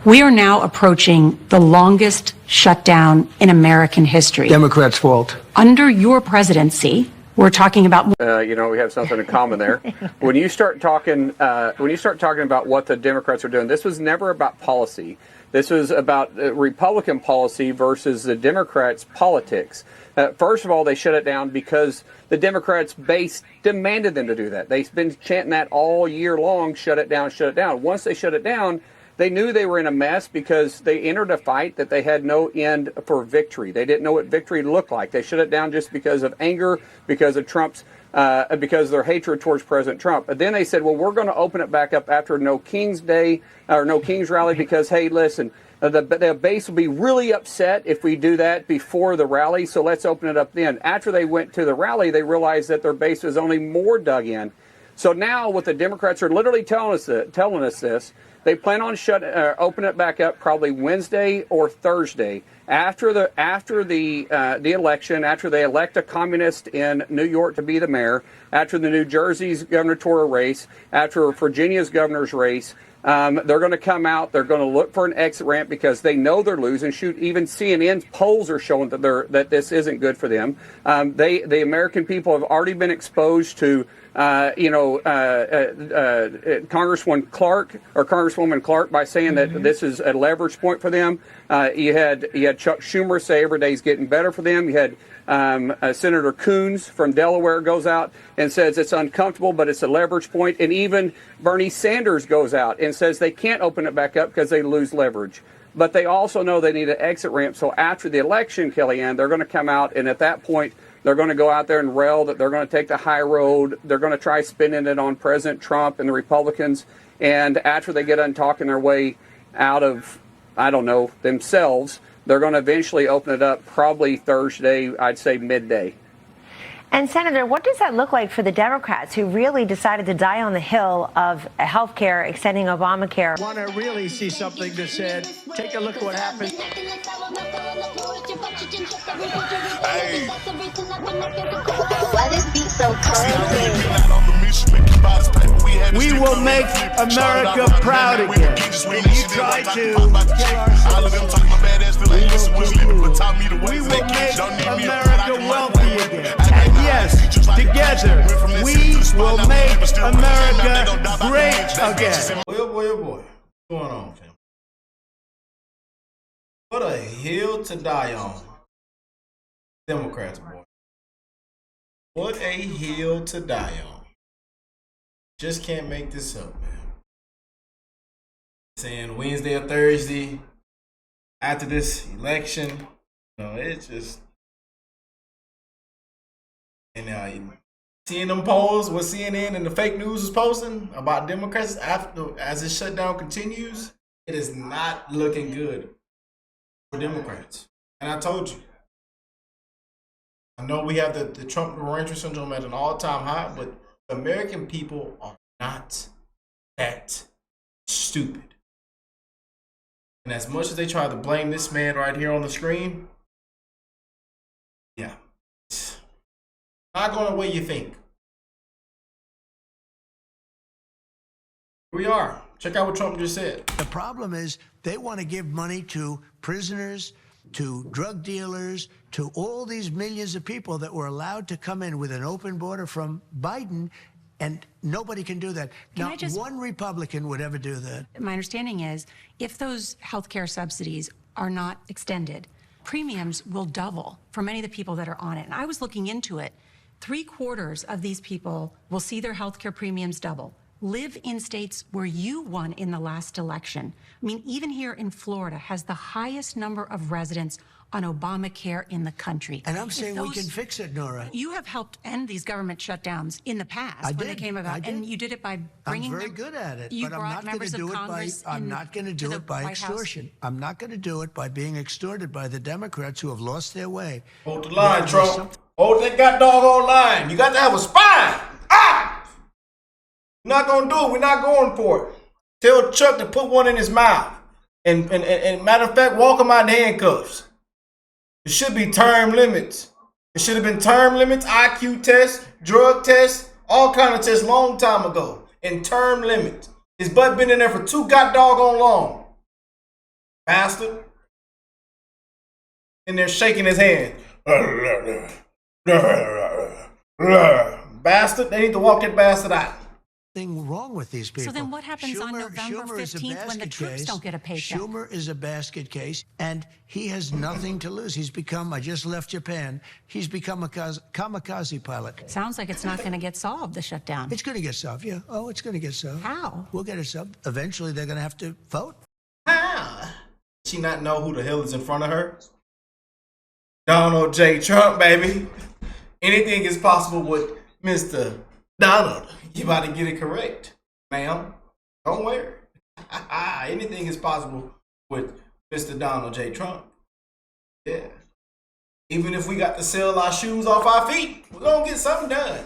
We are now approaching the longest shutdown in American history. Democrats' fault. Under your presidency, we're talking about. You know, we have something in common there. When you start talking about what the Democrats are doing, this was never about policy. This was about Republican policy versus the Democrats' politics. First of all, they shut it down because the Democrats' base demanded them to do that. They've been chanting that all year long, shut it down, shut it down. Once they shut it down, they knew they were in a mess because they entered a fight that they had no end for victory. They didn't know what victory looked like. They shut it down just because of anger, because of because of their hatred towards President Trump. But then they said, well, we're going to open it back up after No King's Day or No King's Rally because, hey, listen, the base will be really upset if we do that before the rally, so let's open it up then. After they went to the rally, they realized that their base was only more dug in. So now what the Democrats are literally telling us this, they plan on open it back up probably Wednesday or Thursday after the election, after they elect a communist in New York to be the mayor, after the New Jersey's gubernatorial race, after Virginia's governor's race. They're going to come out. They're going to look for an exit ramp because they know they're losing. Shoot, even CNN's polls are showing that this isn't good for them. The American people have already been exposed to, Congresswoman Clark by saying that this is a leverage point for them. You had Chuck Schumer say every day is getting better for them. You had Senator Coons from Delaware goes out and says it's uncomfortable, but it's a leverage point. And even Bernie Sanders goes out and says they can't open it back up because they lose leverage. But they also know they need an exit ramp. So after the election, Kellyanne, they're going to come out, and at that point, they're going to go out there and rail that they're going to take the high road. They're going to try spinning it on President Trump and the Republicans. And after they get done talking their way out of, I don't know, themselves, they're going to eventually open it up probably Thursday, I'd say midday. And Senator, what does that look like for the Democrats who really decided to die on the hill of health care, extending Obamacare? Want to really see something that said, take a look at what happened. Hey. Why this beat so cold? We will make America proud again. And you try to kill our we will make America wealthy again. And yes, together, we will make America great again. Boy, oh boy, oh boy. What's going on, fam? What a hill to die on. Democrats, boy. What a hill to die on. Just can't make this up, man. Saying Wednesday or Thursday after this election, it's just. And seeing them polls, what CNN and the fake news is posting about Democrats as this shutdown continues, it is not looking good for Democrats. And I told you, I know we have the Trump rentry syndrome at an all-time high, but American people are not that stupid. And as much as they try to blame this man right here on the screen, yeah, it's not going the way you think. Here we are. Check out what Trump just said. The problem is they want to give money to prisoners, to drug dealers, to all these millions of people that were allowed to come in with an open border from Biden, and nobody can do that. Not one Republican would ever do that. My understanding is if those health care subsidies are not extended, premiums will double for many of the people that are on it. And I was looking into it. 3/4 of these people will see their health care premiums double. Live in states where you won in the last election. I mean, even here in Florida has the highest number of residents on Obamacare in the country. And I'm saying we can fix it, Nora. You have helped end these government shutdowns in the past when they came about, and you did it by bringing. I'm very good at it, you but I'm brought not going to do it by. I'm not going to do it by extortion. I'm not going to do it by being extorted by the Democrats who have lost their way. Hold the line, Trump. Hold that goddamn line. You got to have a spine. We're not going to do it. We're not going for it. Tell Chuck to put one in his mouth. And matter of fact, walk him out in handcuffs. It should be term limits. It should have been term limits, IQ tests, drug tests, all kind of tests long time ago. And term limits. His butt been in there for too goddamn long. Bastard. And they're shaking his hand. Bastard. They need to walk that bastard out. Thing wrong with these people. So then what happens on November 15th when the troops don't get a paycheck? Schumer is a basket case, and he has nothing to lose. He's become, I just left Japan, he's become a kamikaze pilot. Sounds like it's not going to get solved, the shutdown. It's going to get solved, yeah. Oh, it's going to get solved. How? We'll get it solved. Eventually, they're going to have to vote. How? Does she not know who the hell is in front of her? Donald J. Trump, baby. Anything is possible with Mr. Donald. You about to get it correct, ma'am. Don't worry. Anything is possible with Mr. Donald J. Trump. Yeah. Even if we got to sell our shoes off our feet, we're going to get something done.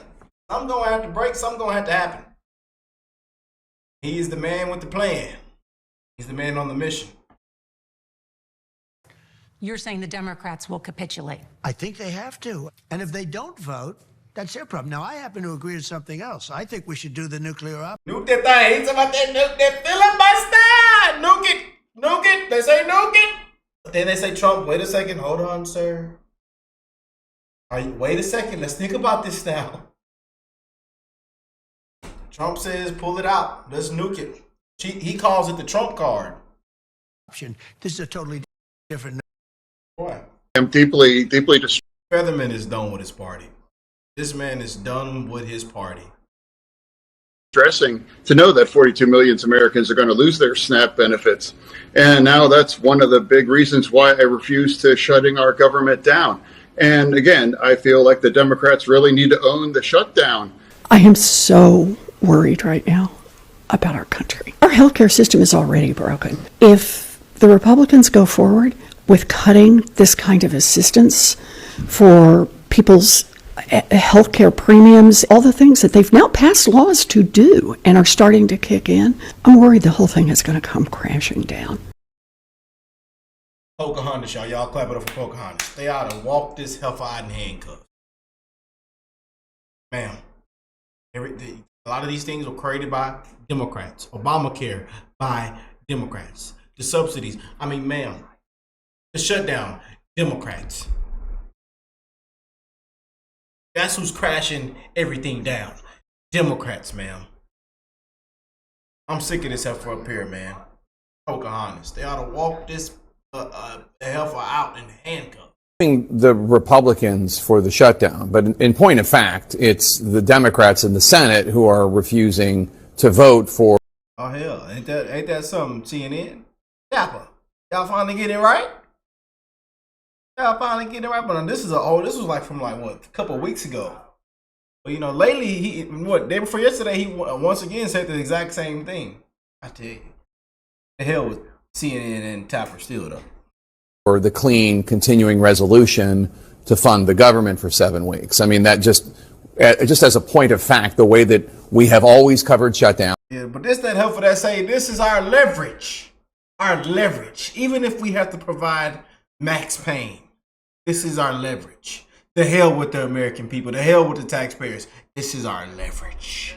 I'm going to have to break. Something going to have to happen. He is the man with the plan. He's the man on the mission. You're saying the Democrats will capitulate? I think they have to. And if they don't vote, that's their problem. Now, I happen to agree with something else. I think we should do the nuclear option. Nuke that thing. He's about that nuke that filibuster. Nuke it. Nuke it. They say nuke it. But then they say, Trump, wait a second. Hold on, sir. Wait a second. Let's think about this now. Trump says, pull it out. Let's nuke it. He calls it the Trump card. This is a totally different. Boy. I'm deeply distressed. Featherman is done with his party. This man is done with his party. Distressing to know that 42 million Americans are going to lose their SNAP benefits. And now that's one of the big reasons why I refuse to shutting our government down. And again, I feel like the Democrats really need to own the shutdown. I am so worried right now about our country. Our healthcare system is already broken. If the Republicans go forward with cutting this kind of assistance for people's healthcare premiums, all the things that they've now passed laws to do and are starting to kick in, I'm worried the whole thing is going to come crashing down. Pocahontas, y'all clap it up for Pocahontas. They ought to walk this heifer out in handcuffs. Ma'am, a lot of these things were created by Democrats. Obamacare by Democrats. The subsidies, ma'am, the shutdown, Democrats. That's who's crashing everything down. Democrats, ma'am. I'm sick of this heifer up here, man. Pocahontas. They ought to walk this heifer out in handcuffs. The Republicans for the shutdown, but in point of fact, it's the Democrats in the Senate who are refusing to vote for. Oh hell, ain't that something, CNN? Dapper, y'all finally get it right? Y'all finally get it right, but this was like from a couple of weeks ago. But lately day before yesterday, he once again said the exact same thing. I tell you, the hell with CNN and Tapper still though. For the clean continuing resolution to fund the government for 7 weeks. That just as a point of fact, the way that we have always covered shutdown. Yeah, but that helpful that say this is our leverage. Our leverage. Even if we have to provide max pain, this is our leverage. The hell with the American people. The hell with the taxpayers. This is our leverage.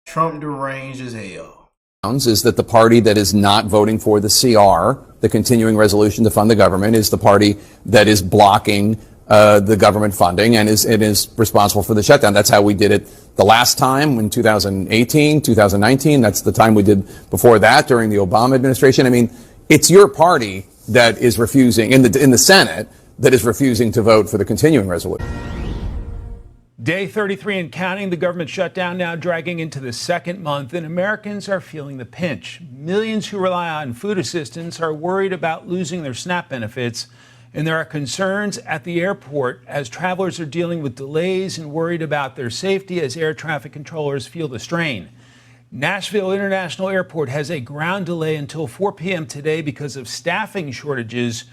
Trump deranged as hell. Is that the party that is not voting for the CR, the continuing resolution to fund the government, is the party that is blocking the government funding and is responsible for the shutdown. That's how we did it the last time in 2018, 2019. That's the time we did before that during the Obama administration. It's your party that is refusing in the Senate that is refusing to vote for the continuing resolution. Day 33 and counting, the government shutdown now dragging into the second month, and Americans are feeling the pinch. Millions who rely on food assistance are worried about losing their SNAP benefits, and there are concerns at the airport as travelers are dealing with delays and worried about their safety as air traffic controllers feel the strain. Nashville International Airport has a ground delay until 4 p.m. today because of staffing shortages.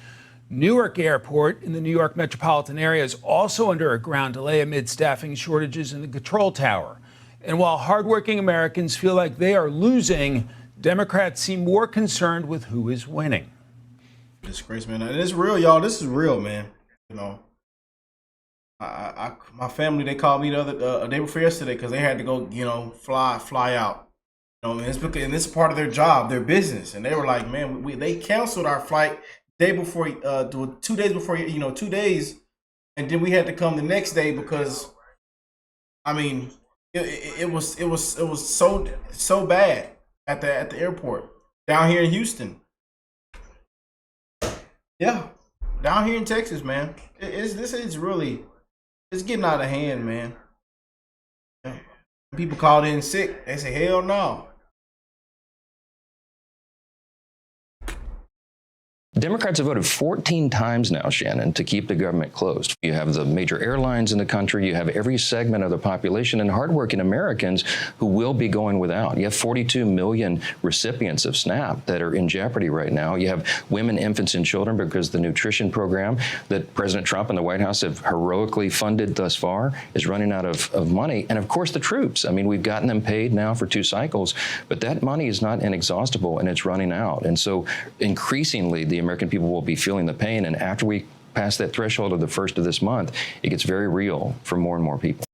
Newark Airport in the New York metropolitan area is also under a ground delay amid staffing shortages in the control tower. And while hardworking Americans feel like they are losing, Democrats seem more concerned with who is winning. Disgrace, man. And it's real, y'all. This is real, man. My family, they called me the day before yesterday because they had to go, fly out. You know, and it's part of their job, their business. And they were like, man, they canceled our flight day before, 2 days before, 2 days. And then we had to come the next day because, I mean, it was so bad at the airport down here in Houston. Yeah, down here in Texas, man. It's getting out of hand, man. People called in sick. They say, hell no. Democrats have voted 14 times now, Shannon, to keep the government closed. You have the major airlines in the country. You have every segment of the population and hardworking Americans who will be going without. You have 42 million recipients of SNAP that are in jeopardy right now. You have women, infants, and children because the nutrition program that President Trump and the White House have heroically funded thus far is running out of money. And of course, the troops. I mean, we've gotten them paid now for 2 cycles, but that money is not inexhaustible and it's running out. And so increasingly, the American people will be feeling the pain. And after we pass that threshold of the 1st of this month, it gets very real for more and more people.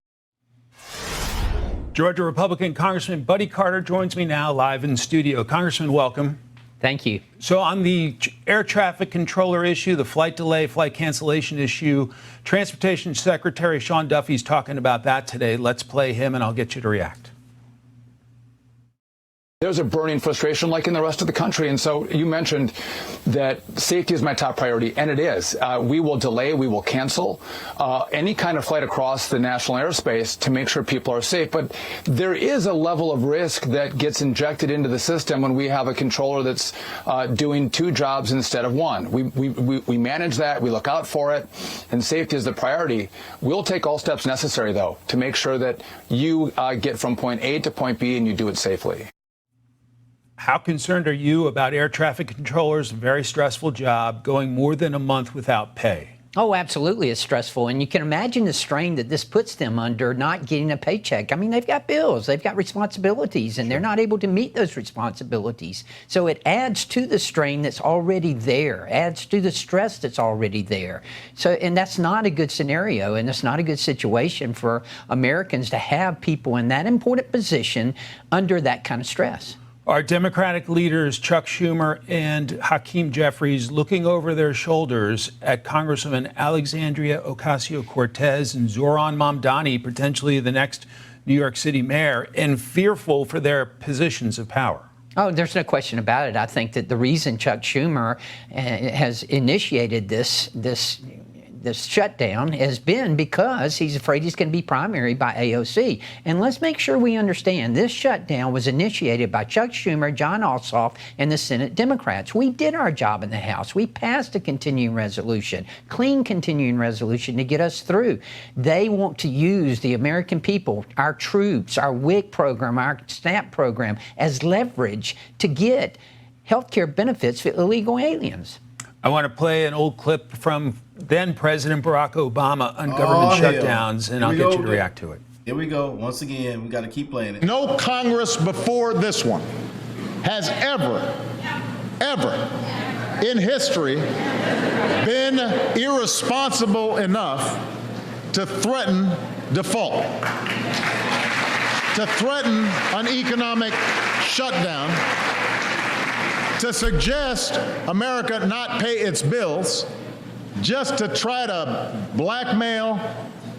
Georgia Republican Congressman Buddy Carter joins me now live in studio. Congressman, welcome. Thank you. So on the air traffic controller issue, the flight delay, flight cancellation issue, Transportation Secretary Sean Duffy's talking about that today. Let's play him and I'll get you to react. There's a burning frustration like in the rest of the country. And so you mentioned that safety is my top priority, and it is. We will delay, we will cancel any kind of flight across the national airspace to make sure people are safe. But there is a level of risk that gets injected into the system when we have a controller that's doing 2 jobs instead of 1. We manage that, we look out for it, and safety is the priority. We'll take all steps necessary, though, to make sure that you get from point A to point B and you do it safely. How concerned are you about air traffic controllers? A very stressful job, going more than a month without pay. Oh, absolutely. It's stressful. And you can imagine the strain that this puts them under not getting a paycheck. I mean, they've got bills, they've got responsibilities, and they're not able to meet those responsibilities. So it adds to the strain that's already there, adds to the stress that's already there. So, and that's not a good scenario, and it's not a good situation for Americans to have people in that important position under that kind of stress. Are Democratic leaders Chuck Schumer and Hakeem Jeffries looking over their shoulders at Congresswoman Alexandria Ocasio-Cortez and Zohran Mamdani, potentially the next New York City mayor, and fearful for their positions of power? Oh, there's no question about it. I think that the reason Chuck Schumer has initiated this shutdown has been because he's afraid he's going to be primaried by AOC. And let's make sure we understand this shutdown was initiated by Chuck Schumer, John Ossoff, and the Senate Democrats. We did our job in the House. We passed a continuing resolution, clean continuing resolution to get us through. They want to use the American people, our troops, our WIC program, our SNAP program as leverage to get health care benefits for illegal aliens. I want to play an old clip from then President Barack Obama on government shutdowns, and I'll get you to react to it. Here we go. Once again, we got to keep playing it. No Congress before this one has ever in history been irresponsible enough to threaten default, to threaten an economic shutdown, to suggest America not pay its bills just to try to blackmail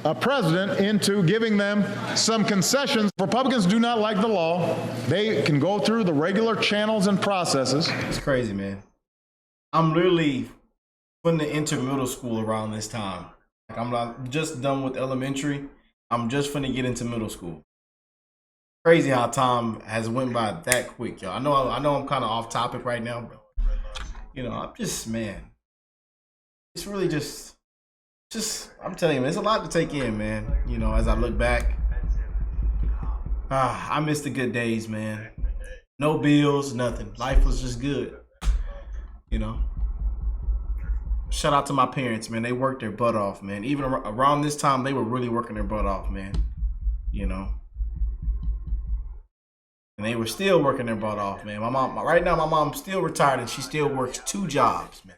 a president into giving them some concessions. Republicans do not like the law. They can go through the regular channels and processes. It's crazy, man. I'm literally putting to enter middle school around this time. Like, I'm not just done with elementary. I'm just finna get into middle school. Crazy how time has went by that quick, y'all. I know I'm kind of off topic right now, but I'm just, man, it's really just I'm telling you, man, it's a lot to take in, man. As I look back, I miss the good days, man. No bills, nothing. Life was just good, Shout out to my parents, man. They worked their butt off, man. Even around this time, they were really working their butt off, man. And they were still working their butt off, man. Right now, my mom's still retired and she still works 2 jobs, man.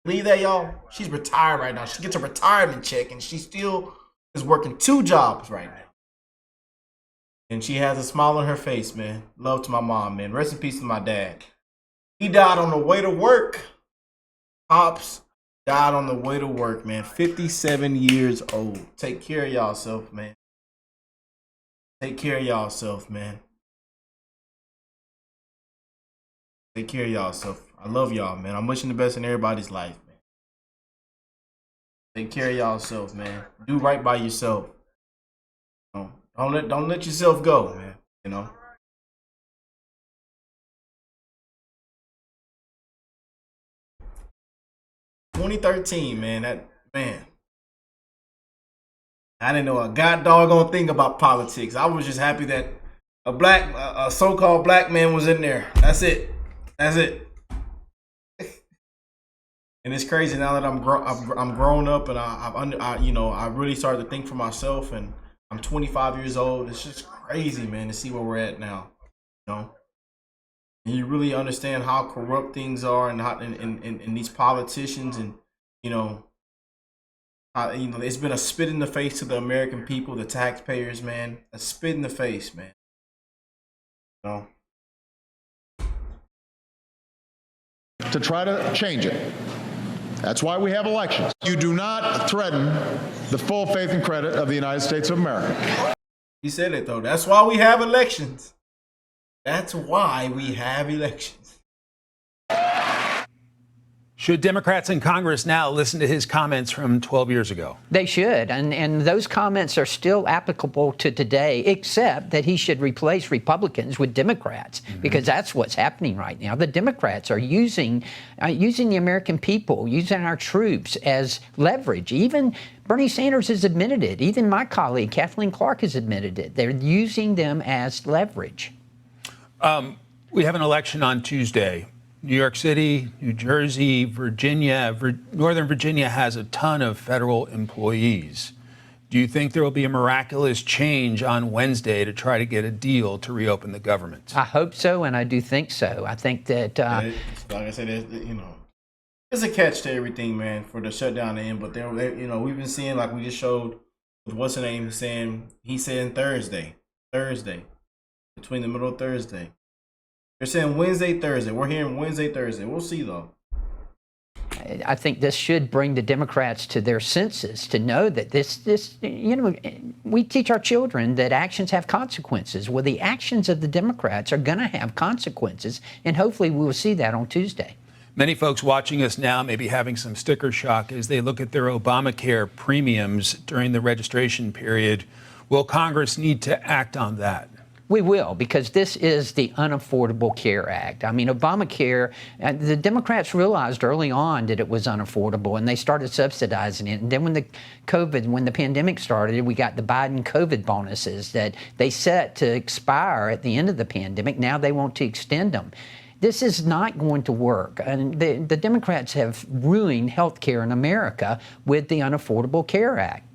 Believe that, y'all? She's retired right now. She gets a retirement check and she still is working 2 jobs right now. And she has a smile on her face, man. Love to my mom, man. Rest in peace to my dad. He died on the way to work. Pops died on the way to work, man. 57 years old. Take care of yourself, man. Take care of yourself, man. Take care of yourself. I love y'all, man. I'm wishing the best in everybody's life, man. Take care of yourself, man. Do right by yourself. Don't let yourself go, man. You know. "2013, man. I didn't know a god doggone thing about politics. I was just happy that a so-called black man was in there. That's it. And it's crazy now that I'm grown up and I really started to think for myself, and I'm 25 years old. It's just crazy, man, to see where we're at now. You know, and you really understand how corrupt things are, and how and these politicians, and it's been a spit in the face to the American people, the taxpayers, man. A spit in the face, man. To try to change it. That's why we have elections. You do not threaten the full faith and credit of the United States of America. He said it, though. That's why we have elections. That's why we have elections. Should Democrats in Congress now listen to his comments from 12 years ago? They should, and those comments are still applicable to today, except that he should replace Republicans with Democrats, because that's what's happening right now. The Democrats are using the American people, using our troops as leverage. Even Bernie Sanders has admitted it. Even my colleague, Kathleen Clark, has admitted it. They're using them as leverage. We have an election on Tuesday. New York City, New Jersey, Virginia, Northern Virginia has a ton of federal employees. Do you think there will be a miraculous change on Wednesday to try to get a deal to reopen the government? I hope so, and I do think so. I think that, like I said, there's a catch to everything, man, for the shutdown to end. But we've been seeing, like we just showed with what's her name saying, Thursday, between the middle of Thursday. They're saying Wednesday, Thursday. We're hearing Wednesday, Thursday. We'll see, though. I think this should bring the Democrats to their senses to know that we teach our children that actions have consequences. Well, the actions of the Democrats are going to have consequences, and hopefully we will see that on Tuesday. Many folks watching us now may be having some sticker shock as they look at their Obamacare premiums during the registration period. Will Congress need to act on that? We will, because this is the Unaffordable Care Act. I mean, Obamacare, the Democrats realized early on that it was unaffordable, and they started subsidizing it. And then when the pandemic started, we got the Biden COVID bonuses that they set to expire at the end of the pandemic. Now they want to extend them. This is not going to work. And the Democrats have ruined health care in America with the Unaffordable Care Act.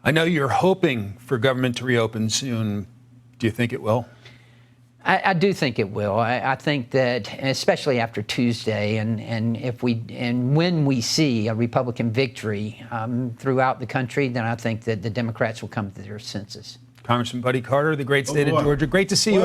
I know you're hoping for government to reopen soon. Do you think it will? I do think it will. I think that, especially after Tuesday, and when we see a Republican victory throughout the country, then I think that the Democrats will come to their senses. Congressman Buddy Carter, the great state of Georgia. Great to see you.